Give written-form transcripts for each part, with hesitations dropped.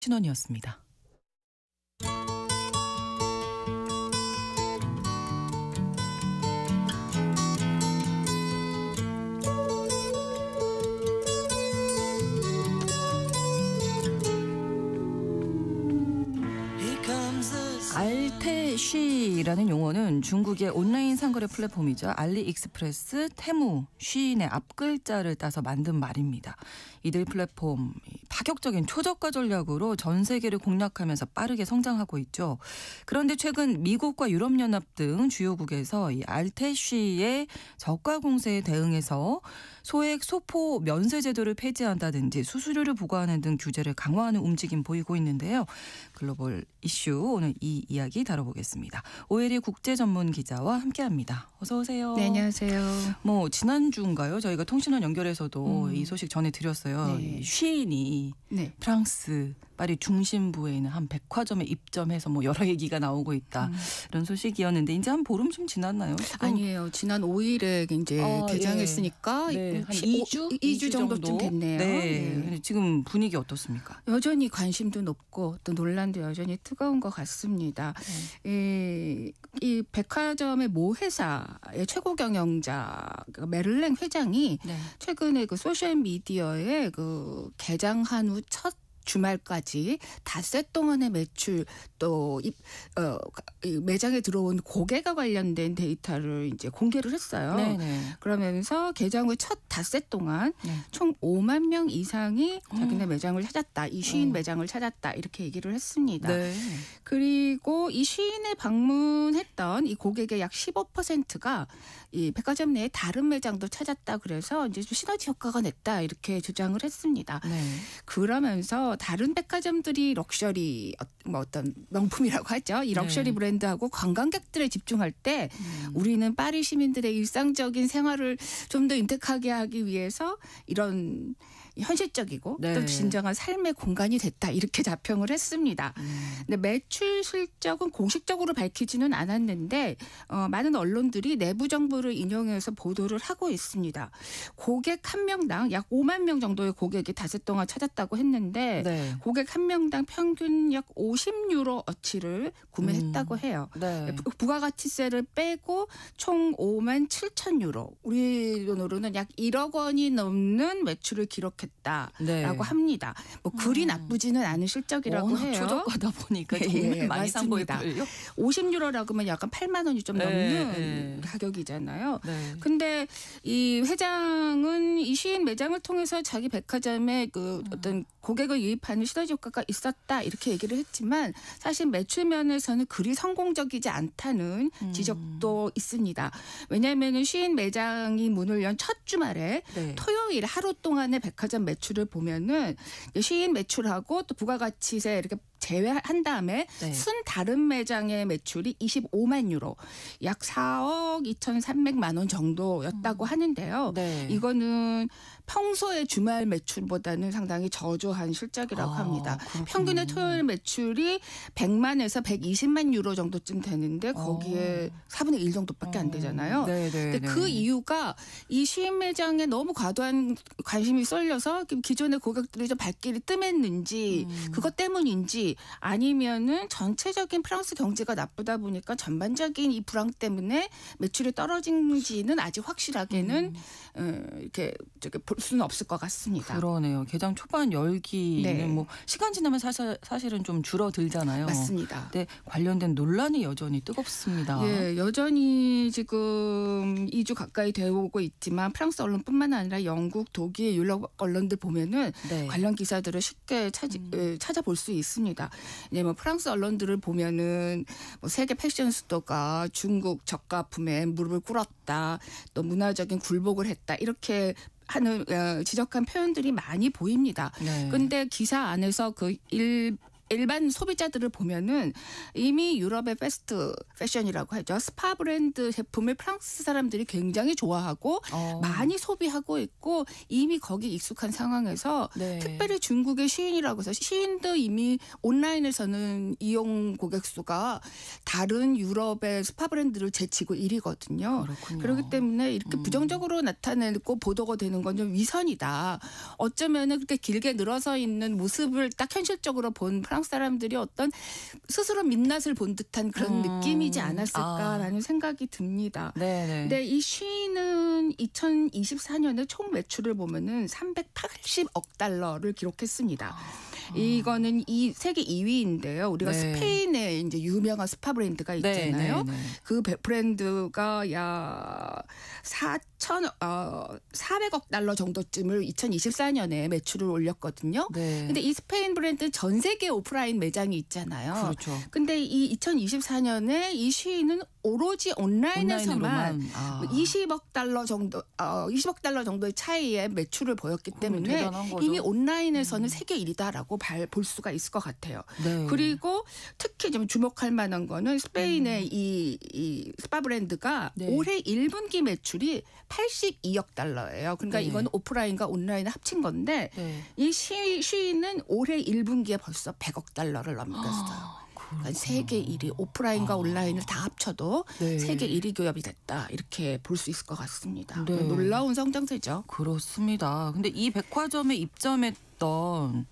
신원이었습니다. 알테쉬라는 용어는 중국의 온라인 상거래 플랫폼이죠. 알리익스프레스, 테무, 쉬인의 앞글자를 따서 만든 말입니다. 이들 플랫폼 파격적인 초저가 전략으로 전 세계를 공략하면서 빠르게 성장하고 있죠. 그런데 최근 미국과 유럽연합 등 주요국에서 이 알테쉬의 저가 공세에 대응해서 소액 소포 면세 제도를 폐지한다든지 수수료를 부과하는 등 규제를 강화하는 움직임 보이고 있는데요. 글로벌 이슈 오늘 이 이야기 다뤄보겠습니다. 오혜리 국제 전문 기자와 함께합니다. 어서 오세요. 네, 안녕하세요. 지난주인가요? 저희가 통신원 연결해서도 이 소식 전해드렸어요. 네. 쉬인이 네. 프랑스 파리 중심부에 있는 한 백화점에 입점해서 여러 얘기가 나오고 있다. 이런 소식이었는데 이제 한 보름쯤 지났나요? 지금? 아니에요. 지난 5일에 이제 개장했으니까 네. 한 2주 정도쯤 됐네요. 네. 근데 지금 분위기 어떻습니까? 여전히 관심도 높고 또 논란도 여전히 뜨거운 것 같습니다. 이 백화점의 모 회사의 최고 경영자 메를랭 회장이 최근에 그 소셜 미디어에 그 개장한 후 첫 주말까지 닷새 동안의 매출 또 매장에 들어온 고객과 관련된 데이터를 이제 공개를 했어요. 네네. 그러면서 개장 후 첫 닷새 동안 총 5만 명 이상이 자기네 매장을 찾았다. 이 쉬인 매장을 찾았다. 이렇게 얘기를 했습니다. 네. 그리고 이 쉬인에 방문했던 이 고객의 약 15%가 이 백화점 내에 다른 매장도 찾았다. 그래서 이제 좀 시너지 효과가 냈다. 이렇게 주장을 했습니다. 네. 그러면서 다른 백화점들이 럭셔리 어떤 명품이라고 하죠. 이 럭셔리 브랜드하고 관광객들에 집중할 때 우리는 파리 시민들의 일상적인 생활을 좀 더 윤택하게 하기 위해서 이런 현실적이고 또 진정한 삶의 공간이 됐다. 이렇게 자평을 했습니다. 근데 매출 실적은 공식적으로 밝히지는 않았는데 많은 언론들이 내부 정보를 인용해서 보도를 하고 있습니다. 고객 한 명당 약 5만 명 정도의 고객이 닷새 동안 찾았다고 했는데 고객 한 명당 평균 약 50유로 어치를 구매했다고 해요. 부가가치세를 빼고 총 5만 7천 유로. 우리 돈으로는 약 1억 원이 넘는 매출을 기록했다라고 합니다. 그리 나쁘지는 않은 실적이라고 해요. 초저가다 보니까 정말 많이 산 거일걸요. 50유로라고 하면 약간 8만 원이 좀 넘는 가격이잖아요. 근데 이 회장은 이 쉬인 매장을 통해서 자기 백화점에 그 어떤 고객을 유입하는 시너지 효과가 있었다 이렇게 얘기를 했지만 사실 매출 면에서는 그리 성공적이지 않다는 지적도 있습니다. 왜냐하면 쉬인 매장이 문을 연 첫 주말에 토요일 하루 동안의 백화점 매출을 보면은 쉬인 매출하고 또 부가가치세 이렇게 제외한 다음에 순 다른 매장의 매출이 25만 유로, 약 4억 2,300만 원 정도였다고 하는데요. 이거는 평소의 주말 매출보다는 상당히 저조한 실적이라고 합니다. 그렇군요. 평균의 토요일 매출이 100만에서 120만 유로 정도쯤 되는데 거기에 4분의 1 정도밖에 안 되잖아요. 근데 그 이유가 이 쉬인 매장에 너무 과도한 관심이 쏠려서 기존의 고객들이 좀 발길이 뜸했는지 그것 때문인지 아니면은 전체적인 프랑스 경제가 나쁘다 보니까 전반적인 이 불황 때문에 매출이 떨어진지는 아직 확실하게는 이렇게 볼 수는 없을 것 같습니다. 그러네요. 개장 초반 열기는 시간 지나면 사실은 좀 줄어들잖아요. 맞습니다. 근데 관련된 논란이 여전히 뜨겁습니다. 여전히 지금 2주 가까이 되어오고 있지만 프랑스 언론뿐만 아니라 영국, 독일, 유럽 언론들 보면은 관련 기사들을 쉽게 찾아볼 수 있습니다. 프랑스 언론들을 보면은 세계 패션 수도가 중국 저가품에 무릎을 꿇었다, 또 문화적인 굴복을 했다 이렇게 하는 지적한 표현들이 많이 보입니다. 그런데 기사 안에서 그 일반 소비자들을 보면은 이미 유럽의 패스트 패션이라고 하죠. 스파 브랜드 제품을 프랑스 사람들이 굉장히 좋아하고 많이 소비하고 있고 이미 거기 익숙한 상황에서 네. 특별히 중국의 시인이라고 해서 시인도 이미 온라인에서는 이용 고객 수가 다른 유럽의 스파 브랜드를 제치고 1위거든요. 그렇군요. 그렇기 때문에 이렇게 부정적으로 나타내고 보도가 되는 건 좀 위선이다. 어쩌면은 그렇게 길게 늘어서 있는 모습을 딱 현실적으로 본 프랑스 사람들이 어떤 스스로 민낯을 본 듯한 그런 느낌이지 않았을까라는 생각이 듭니다. 네네. 근데 이 쉬는 2024년에 총 매출을 보면은 380억 달러를 기록했습니다. 이거는 이 세계 2위인데요. 우리가 네. 스페인에 이제 유명한 스파 브랜드가 있잖아요. 네. 그 브랜드가 약 400억 달러 정도쯤을 2024년에 매출을 올렸거든요. 네. 근데 이 스페인 브랜드 전 세계 오프라인 매장이 있잖아요. 그렇죠. 근데 이 2024년에 이 시인은 오로지 온라인에서만 20억 달러 정도, 20억 달러 정도의 차이의 매출을 보였기 때문에 이미 온라인에서는 세계 1위다라고 볼 수가 있을 것 같아요. 네. 그리고 특히 좀 주목할 만한 거는 스페인의 이 스파 브랜드가 네. 올해 1분기 매출이 82억 달러예요. 그러니까 네. 이건 오프라인과 온라인을 합친 건데 네. 이 시인은 올해 1분기에 벌써 100억 달러를 넘겼어요. 그러니까 세계 1위 오프라인과 온라인을 다 합쳐도 네. 세계 1위 기업이 됐다 이렇게 볼 수 있을 것 같습니다. 네. 놀라운 성장세죠. 그렇습니다. 근데 이 백화점에 입점했던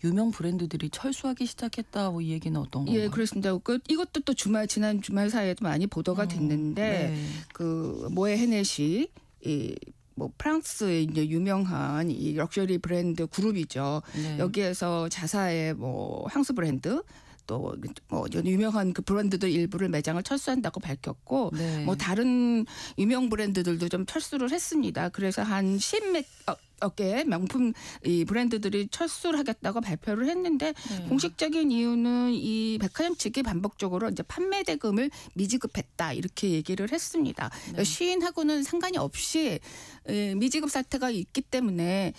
유명 브랜드들이 철수하기 시작했다. 이 얘기는 어떤 건가요? 예, 그렇습니다. 이것도 또 지난 주말 사이에도 많이 보도가 됐는데 네. 그 모에 헤네시 뭐 프랑스의 이제 유명한 이 럭셔리 브랜드 그룹이죠. 네. 여기에서 자사의 뭐 향수 브랜드 또 뭐 유명한 그 브랜드들 일부를 매장을 철수한다고 밝혔고 네. 뭐 다른 유명 브랜드들도 좀 철수를 했습니다. 그래서 한 10몇 개의 명품 이 브랜드들이 철수를 하겠다고 발표를 했는데 공식적인 이유는 이 백화점 측이 반복적으로 이제 판매 대금을 미지급했다 이렇게 얘기를 했습니다. 시인하고는 상관이 없이 미지급 사태가 있기 때문에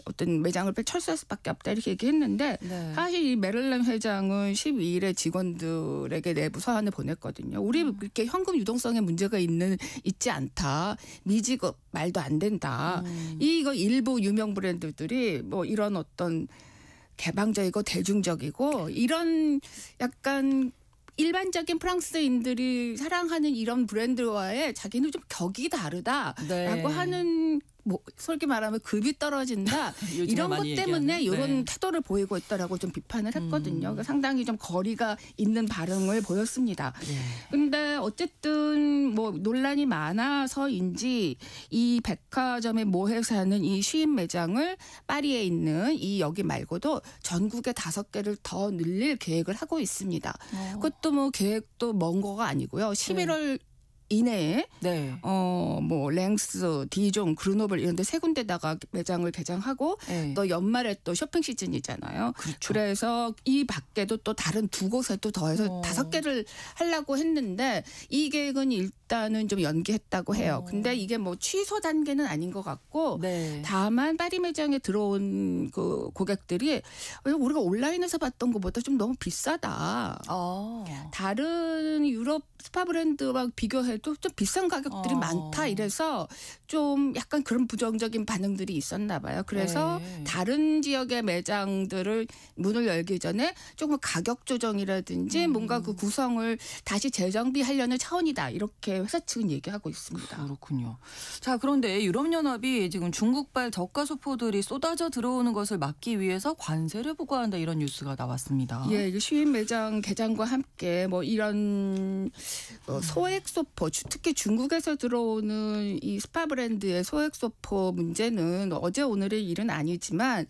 어떤 매장을 철수할 수밖에 없다 이렇게 얘기했는데 사실 이 메릴렌 회장은 12일에 직원들에게 내부 서한을 보냈거든요. 우리 이렇게 현금 유동성에 문제가 있지 않다. 미지급 말도 안 된다. 이거 일부 유명 브랜드들이 뭐 이런 어떤 개방적이고 대중적이고 이런 약간 일반적인 프랑스인들이 사랑하는 이런 브랜드와의 자기는 좀 격이 다르다라고 하는 뭐 솔직히 말하면 급이 떨어진다 이런 것 때문에 이런 태도를 보이고 있다라고 좀 비판을 했거든요. 그러니까 상당히 좀 거리가 있는 발언을 보였습니다. 그런데 어쨌든 뭐 논란이 많아서인지 이 백화점의 모에서 하는 이 시인 매장을 파리에 있는 이 여기 말고도 전국에 5개를 더 늘릴 계획을 하고 있습니다. 그것도 뭐 계획도 먼 거가 아니고요. 11월 이내에 뭐 랭스, 디종, 그르노블 이런 데 3군데다가 매장을 개장하고 또 연말에 또 쇼핑 시즌이잖아요. 그렇죠. 그래서 이 밖에도 또 다른 2곳에 또 더해서 5개를 하려고 했는데 이 계획은 일단은 좀 연기했다고 해요. 근데 이게 뭐 취소 단계는 아닌 것 같고 다만 파리 매장에 들어온 그 고객들이 우리가 온라인에서 봤던 것보다 좀 너무 비싸다. 다른 유럽 스파 브랜드와 비교해도 좀 비싼 가격들이 많다 이래서 좀 약간 그런 부정적인 반응들이 있었나 봐요. 그래서 다른 지역의 매장들을 문을 열기 전에 조금 가격 조정이라든지 뭔가 그 구성을 다시 재정비하려는 차원이다. 이렇게 회사 측은 얘기하고 있습니다. 그렇군요. 자, 그런데 유럽연합이 지금 중국발 저가 소포들이 쏟아져 들어오는 것을 막기 위해서 관세를 부과한다 이런 뉴스가 나왔습니다. 예, 시인 매장 개장과 함께 뭐 이런 소액 소포, 특히 중국에서 들어오는 이 스파 브랜드의 소액 소포 문제는 어제 오늘의 일은 아니지만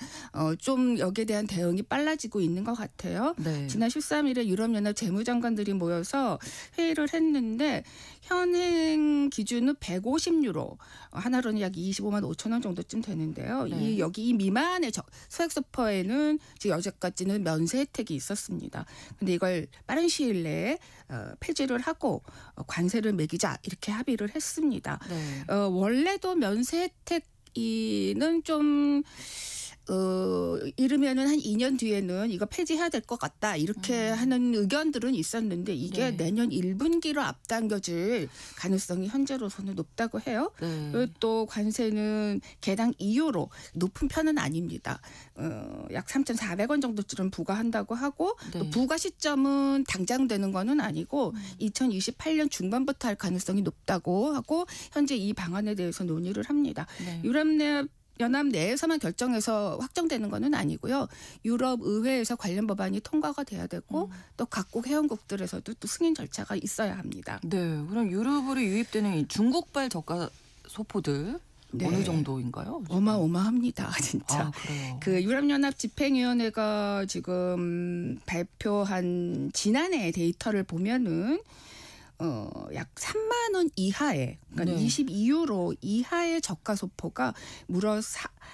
좀 여기에 대한 대응이 빨라지고 있는 것 같아요. 지난 13일에 유럽연합 재무장관들이 모여서 회의를 했는데 현행 기준은 150유로, 하나로는 약 25만 5천 원 정도쯤 되는데요. 여기 이 미만의 소액 소포에는 지금 여태까지는 면세 혜택이 있었습니다. 그런데 이걸 빠른 시일 내에 폐지를 하고 관세를 매기자 이렇게 합의를 했습니다. 원래도 면세 혜택이는 좀 이르면은 한 2년 뒤에는 이거 폐지해야 될 것 같다 이렇게 하는 의견들은 있었는데 이게 네. 내년 1분기로 앞당겨질 가능성이 현재로서는 높다고 해요. 네. 그리고 또 관세는 개당 2유로 높은 편은 아닙니다. 약 3,400원 정도쯤 부과한다고 하고 네. 또 부과 시점은 당장 되는 거는 아니고 2028년 중반부터 할 가능성이 높다고 하고 현재 이 방안에 대해서 논의를 합니다. 네. 연합 내에서만 결정해서 확정되는 것은 아니고요. 유럽 의회에서 관련 법안이 통과가 돼야 되고 또 각국 회원국들에서도 또 승인 절차가 있어야 합니다. 네. 그럼 유럽으로 유입되는 이 중국발 저가 소포들 네. 어느 정도인가요? 어마어마합니다, 진짜. 아, 그래요. 그 유럽연합 집행위원회가 지금 발표한 지난해 데이터를 보면은 약 3만 원 이하의 그러니까 네. 22유로 이하의 저가 소포가 무려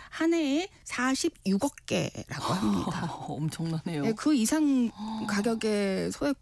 한 해에 46억 개라고 합니다. 엄청나네요. 네, 그 이상 가격의 소액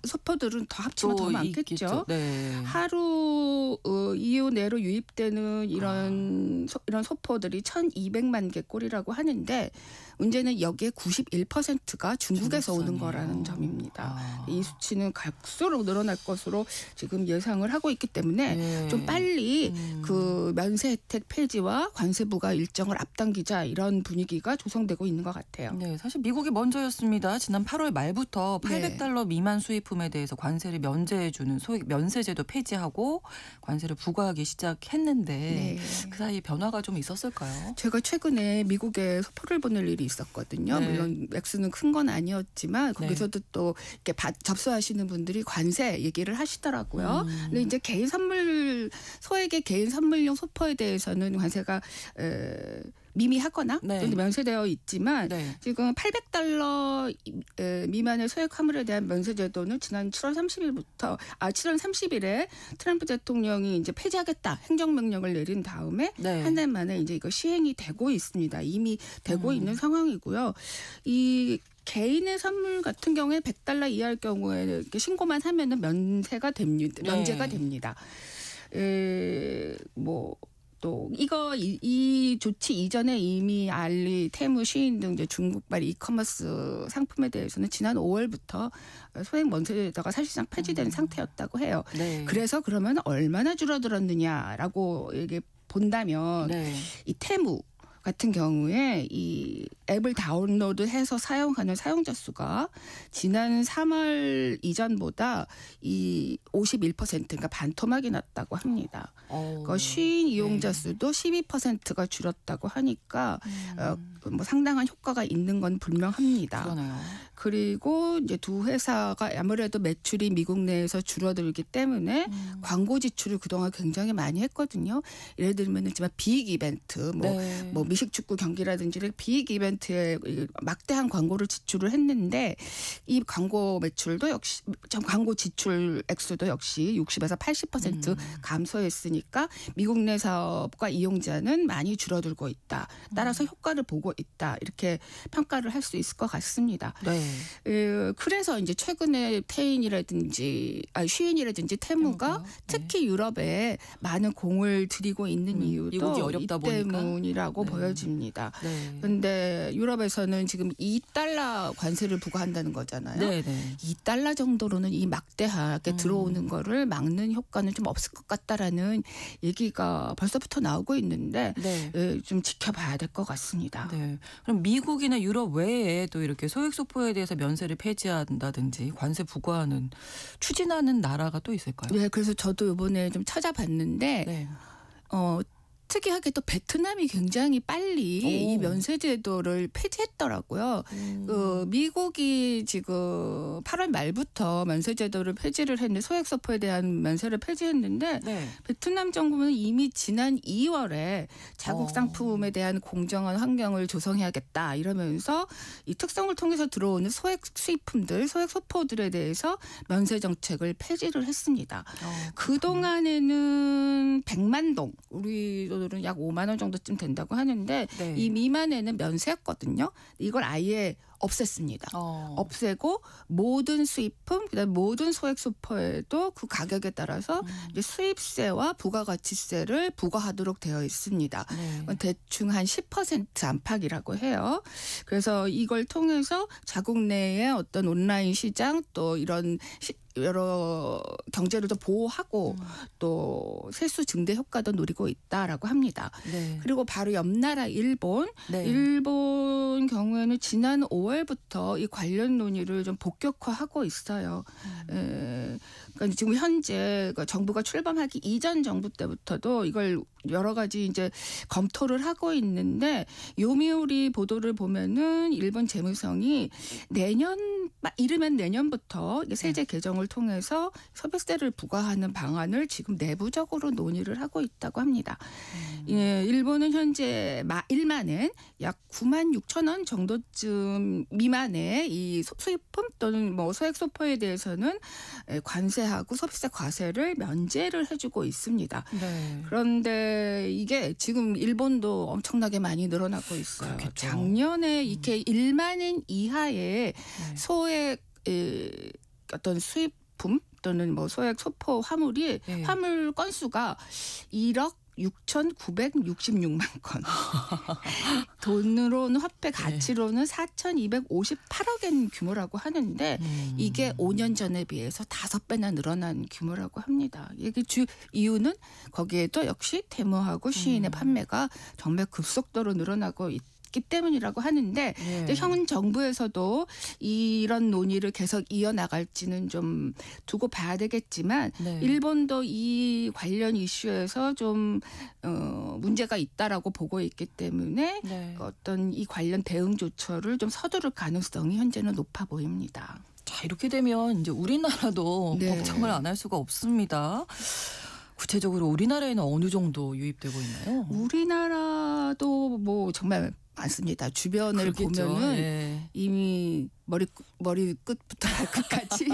소포들은 더 합치면 더 많겠죠. 있겠죠. 네. 하루 이후 내로 유입되는 이런 소포들이 1,200만 개 꼴이라고 하는데 문제는 여기에 91%가 중국에서 오는 중국산이에요. 거라는 점입니다. 아. 이 수치는 갈수록 늘어날 것으로 지금 예상을 하고 있기 때문에 네. 좀 빨리 그 면세 혜택 폐지와 관세 부과 일정을 앞당기자 이런 분위기가 조성되고 있는 것 같아요. 네, 사실 미국이 먼저였습니다. 지난 8월 말부터 네. $800 미만 수입품에 대해서 관세를 면제해주는 소액 면세제도 폐지하고 관세를 부과하기 시작했는데 네. 그 사이 변화가 좀 있었을까요? 제가 최근에 미국에 소포를 보낼 일이 있었거든요. 네. 물론 액수는 큰 건 아니었지만 거기서도 또 이렇게 접수하시는 분들이 관세 얘기를 하시더라고요. 근데 이제 개인 선물 소액의 개인 선물용 소포에 대해서는 관세가 미미하거나 네. 또는 면세되어 있지만 네. 지금 $800 미만의 소액 화물에 대한 면세 제도는 지난 7월 30일에 트럼프 대통령이 이제 폐지하겠다 행정명령을 내린 다음에 네. 한 달 만에 이제 이거 시행이 되고 있습니다. 이미 되고 있는 상황이고요. 이 개인의 선물 같은 경우에 $100 이하일 경우에 이렇게 신고만 하면은 면제가 됩니다. 또 이 조치 이전에 이미 알리, 테무, 쉬인 등 이제 중국발 이커머스 상품에 대해서는 지난 5월부터 소액 면세제도가 사실상 폐지된 상태였다고 해요. 네. 그래서 그러면 얼마나 줄어들었느냐라고 이게 본다면 네. 이 테무 같은 경우에 이 앱을 다운로드해서 사용하는 사용자 수가 지난 3월 이전보다 이 51% 그러니까 반토막이 났다고 합니다. 그 쉬인 이용자 수도 12%가 줄었다고 하니까 뭐 상당한 효과가 있는 건 분명합니다. 그러네요. 그리고 이제 두 회사가 아무래도 매출이 미국 내에서 줄어들기 때문에 광고 지출을 그동안 굉장히 많이 했거든요. 예를 들면 지금 빅 이벤트, 뭐 미식축구 경기라든지를 빅 이벤트에 막대한 광고를 지출을 했는데 이 광고 매출도 역시 광고 지출 액수도 역시 60에서 80% 감소했으니까 미국 내 사업과 이용자는 많이 줄어들고 있다. 따라서 효과를 보고 있다. 이렇게 평가를 할 수 있을 것 같습니다. 네. 그래서 이제 최근에 쉬인이라든지 테무가 특히 유럽에 많은 공을 들이고 있는 이유도 미국이 어렵다 이 보니까. 때문이라고 보여집니다. 그런데 네. 유럽에서는 지금 $2 관세를 부과한다는 거잖아요. 네. 네. $2 정도로는 이 막대하게 들어오는 거를 막는 효과는 좀 없을 것 같다라는 얘기가 벌써부터 나오고 있는데 네. 좀 지켜봐야 될 것 같습니다. 네. 그럼 미국이나 유럽 외에 또 이렇게 소액 소포에 대해서 면세를 폐지한다든지 관세 부과하는 추진하는 나라가 또 있을까요? 네, 그래서 저도 이번에 좀 찾아봤는데 네. 특이하게 또 베트남이 굉장히 빨리 이 면세 제도를 폐지했더라고요. 미국이 지금 8월 말부터 면세 제도를 폐지를 했는데 소액 소포에 대한 면세를 폐지했는데 네. 베트남 정부는 이미 지난 2월에 자국 상품에 대한 공정한 환경을 조성해야겠다 이러면서 이 특성을 통해서 들어오는 소액 수입품들, 소액 소포들에 대해서 면세 정책을 폐지를 했습니다. 그동안에는 100만 동, 우리 돈으로는 약 5만 원 정도쯤 된다고 하는데 네. 이 미만에는 면세였거든요. 이걸 아예 없앴습니다. 없애고 모든 수입품, 그다음 모든 소액 소포에도 그 가격에 따라서 이제 수입세와 부가가치세를 부과하도록 되어 있습니다. 네. 대충 한 10% 안팎이라고 해요. 그래서 이걸 통해서 자국 내의 어떤 온라인 시장 또 이런 여러 경제를 좀 보호하고 또 세수 증대 효과도 노리고 있다라고 합니다. 네. 그리고 바로 옆 나라 일본, 네. 일본 경우에는 지난 5월부터 이 관련 논의를 좀 본격화하고 있어요. 그러니까 지금 현재 정부가 출범하기 이전 정부 때부터도 이걸 여러 가지 이제 검토를 하고 있는데 요미우리 보도를 보면은 일본 재무성이 이르면 내년부터 세제 개정을 통해서 소비세를 부과하는 방안을 지금 내부적으로 논의를 하고 있다고 합니다. 예, 일본은 현재 1만엔 약 9만 6천 원 정도쯤 미만의 이 수입품 또는 뭐 소액 소포에 대해서는 관세하고 소비세 과세를 면제를 해주고 있습니다. 네. 그런데 이게 지금 일본도 엄청나게 많이 늘어나고 있어요. 그렇겠죠. 작년에 이렇게 1만엔 이하의 소액 어떤 수입품 또는 뭐 소액 소포 화물이 네. 화물 건수가 1억 6,966만 건. 돈으로는 화폐 가치로는 4,258억엔 규모라고 하는데 이게 5년 전에 비해서 5배나 늘어난 규모라고 합니다. 이게 이유는 거기에도 역시 테무하고 쉬인의 판매가 정말 급속도로 늘어나고 있기 때문이라고 하는데 네. 현 정부에서도 이런 논의를 계속 이어나갈지는 좀 두고 봐야 되겠지만 네. 일본도 이 관련 이슈에서 좀 문제가 있다라고 보고 있기 때문에 네. 어떤 이 관련 대응 조처를 좀 서두를 가능성이 현재는 높아 보입니다. 자, 이렇게 되면 이제 우리나라도 네. 걱정을 안 할 수가 없습니다. 구체적으로 우리나라에는 어느 정도 유입되고 있나요? 우리나라도 뭐 정말 많습니다. 주변을 그렇겠죠. 보면은 예. 이미 머리 끝부터 발끝까지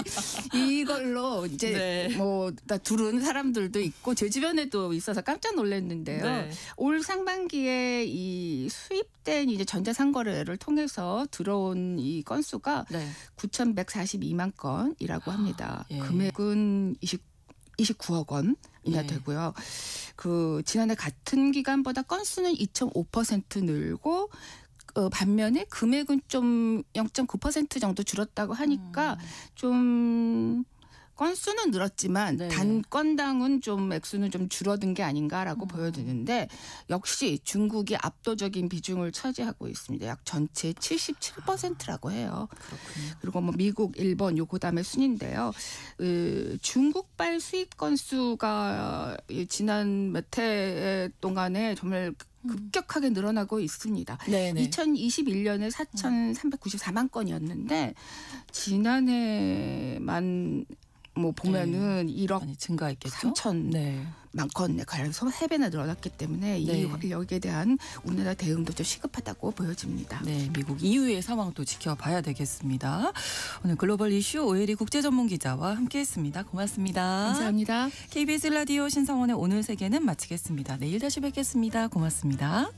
이걸로 이제 네. 뭐 다 두른 사람들도 있고 제 주변에도 있어서 깜짝 놀랐는데요. 네. 올 상반기에 이 수입된 이제 전자상거래를 통해서 들어온 이 건수가 네. 9,142만 건이라고 합니다. 예. 금액은 29억 원이나 예. 되고요. 그 지난해 같은 기간보다 건수는 2.5% 늘고 반면에 금액은 좀 0.9% 정도 줄었다고 하니까 좀 건수는 늘었지만 네. 단 건당은 좀 액수는 좀 줄어든 게 아닌가라고 보여지는데 역시 중국이 압도적인 비중을 차지하고 있습니다. 약 전체의 77%라고 해요. 그렇군요. 그리고 뭐 미국, 일본 요 그다음에 순인데요. 중국발 수입 건수가 지난 몇 해 동안에 정말 급격하게 늘어나고 있습니다. 네네. 2021년에 4,394만 건이었는데 지난해만 뭐 보면은 1억 많이 증가했겠죠? 3천 네. 만 건에 관해서 3배나 늘어났기 때문에 네. 이 여기에 대한 우리나라 대응도 좀 시급하다고 보여집니다. 네, 미국 이후의 상황도 지켜봐야 되겠습니다. 오늘 글로벌 이슈 오혜리 국제전문기자와 함께했습니다. 고맙습니다. 감사합니다. KBS 라디오 신성원의 오늘 세계는 마치겠습니다. 내일 다시 뵙겠습니다. 고맙습니다.